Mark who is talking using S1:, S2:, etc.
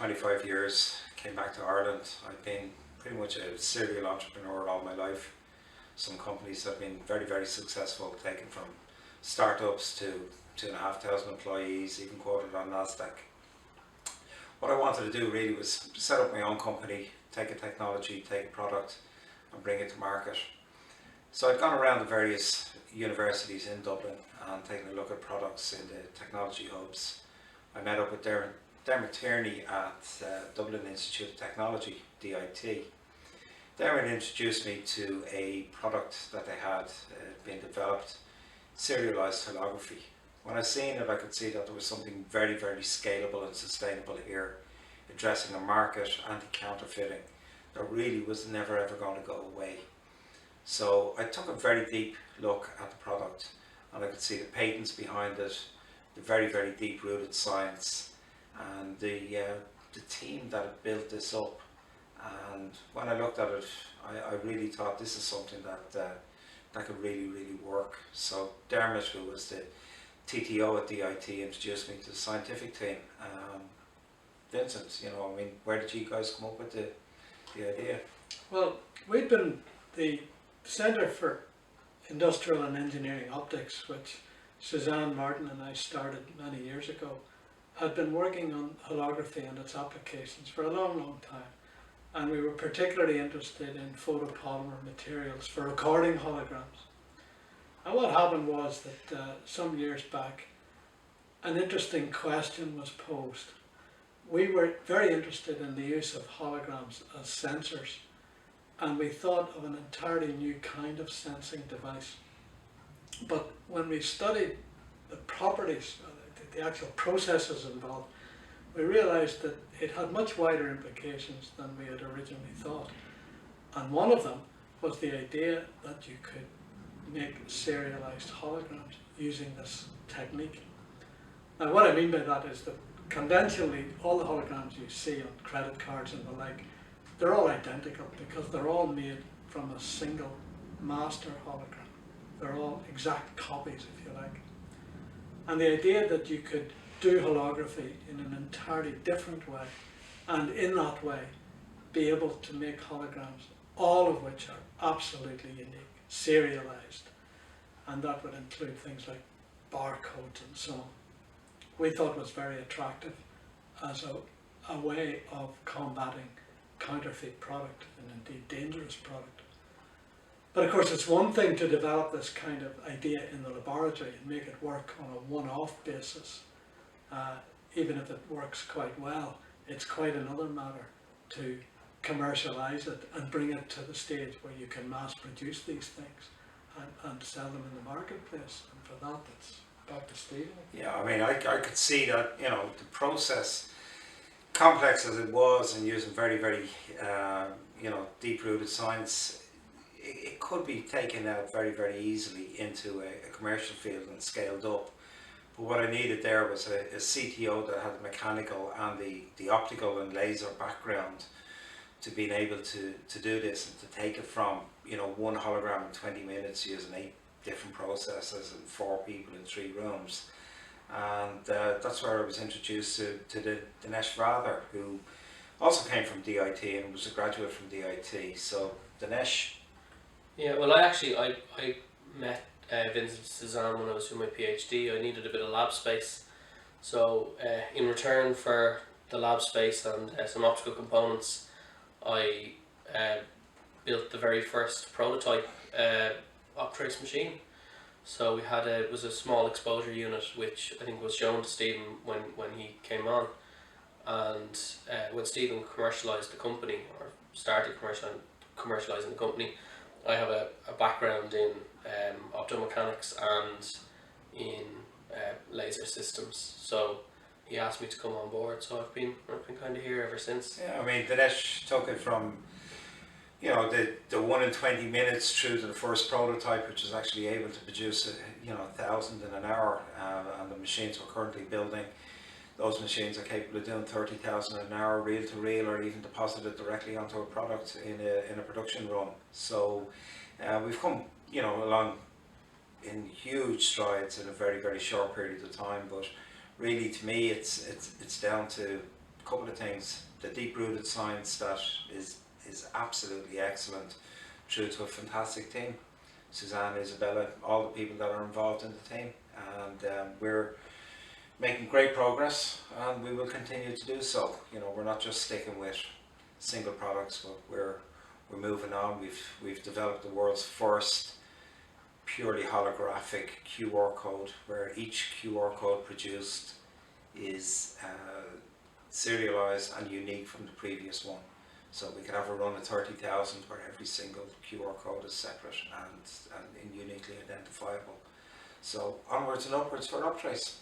S1: 25 years, came back to Ireland. I've been pretty much a serial entrepreneur all my life. Some companies have been very, very successful, taken from startups to 2,500 employees, even quoted on NASDAQ. What I wanted to do really was set up my own company, take a technology, take a product and bring it to market. So I'd gone around the various universities in Dublin and taken a look at products in the technology hubs. I met up with Dermot Tierney at Dublin Institute of Technology, DIT. Dermot introduced me to a product that they had been developed, serialized holography. When I seen it, I could see that there was something very, very scalable and sustainable here, addressing a market, anti-counterfeiting, that really was never ever going to go away. So I took a very deep look at the product and I could see the patents behind it, the very, very deep rooted science and the team that had built this up. And when I looked at it, I really thought this is something that could really, really work. So Dermot, who was the CTO at DIT, introduced me to the scientific team. Vincent, I mean, where did you guys come up with the idea?
S2: Well, we'd been the Centre for Industrial and Engineering Optics, which Suzanne Martin and I started many years ago, had been working on holography and its applications for a long, long time. And we were particularly interested in photopolymer materials for recording holograms. And what happened was that some years back, an interesting question was posed. We were very interested in the use of holograms as sensors, and we thought of an entirely new kind of sensing device. But when we studied the properties, the actual processes involved, we realized that it had much wider implications than we had originally thought. And one of them was the idea that you could make serialized holograms using this technique. Now what I mean by that is that conventionally all the holograms you see on credit cards and the like, they're all identical because they're all made from a single master hologram. They're all exact copies, if you like. And the idea that you could do holography in an entirely different way, and in that way be able to make holograms, all of which are absolutely unique, serialized, and that would include things like barcodes and so on, we thought was very attractive as a way of combating counterfeit product, and indeed dangerous product. But of course it's one thing to develop this kind of idea in the laboratory and make it work on a one-off basis. Even if it works quite well, it's quite another matter to commercialize it and bring it to the stage where you can mass produce these things and sell them in the marketplace. And for that, it's back to Stephen.
S1: Yeah, I mean, I could see that, the process, complex as it was and using very, very, deep-rooted science, it could be taken out very, very easily into a commercial field and scaled up. But what I needed there was a CTO that had the mechanical and the optical and laser background to being able to do this and to take it from, one hologram in 20 minutes using 8 different processes and 4 people in 3 rooms. And that's where I was introduced to Dinesh Radha, who also came from DIT and was a graduate from DIT. So Dinesh.
S3: Yeah, well I met Vincent and Suzanne when I was doing my PhD. I needed a bit of lab space. So in return for the lab space and some optical components, I built the very first prototype Optrace machine. So it was a small exposure unit which I think was shown to Stephen when he came on. And when Stephen commercialised the company, or started commercialising the company, I have a background in optomechanics and in laser systems. So he asked me to come on board, so I've been kind of here ever since.
S1: Yeah, I mean, Dinesh took it from the 1 in 20 minutes through to the first prototype, which is actually able to produce 1,000 in an hour, and the machines we're currently building, those machines are capable of doing 30,000 an hour reel to reel, or even deposited directly onto a product in a production run. So we've come along in huge strides in a very, very short period of time. But really, to me, it's down to couple of things. The deep-rooted science that is absolutely excellent, through to a fantastic team. Suzanne, Isabella, all the people that are involved in the team, and we're making great progress, and we will continue to do so. You know, we're not just sticking with single products, but we're moving on. We've developed the world's first purely holographic QR code, where each QR code produced is serialized and unique from the previous one. So we can have a run of 30,000 where every single QR code is separate and uniquely identifiable. So onwards and upwards for Optrace.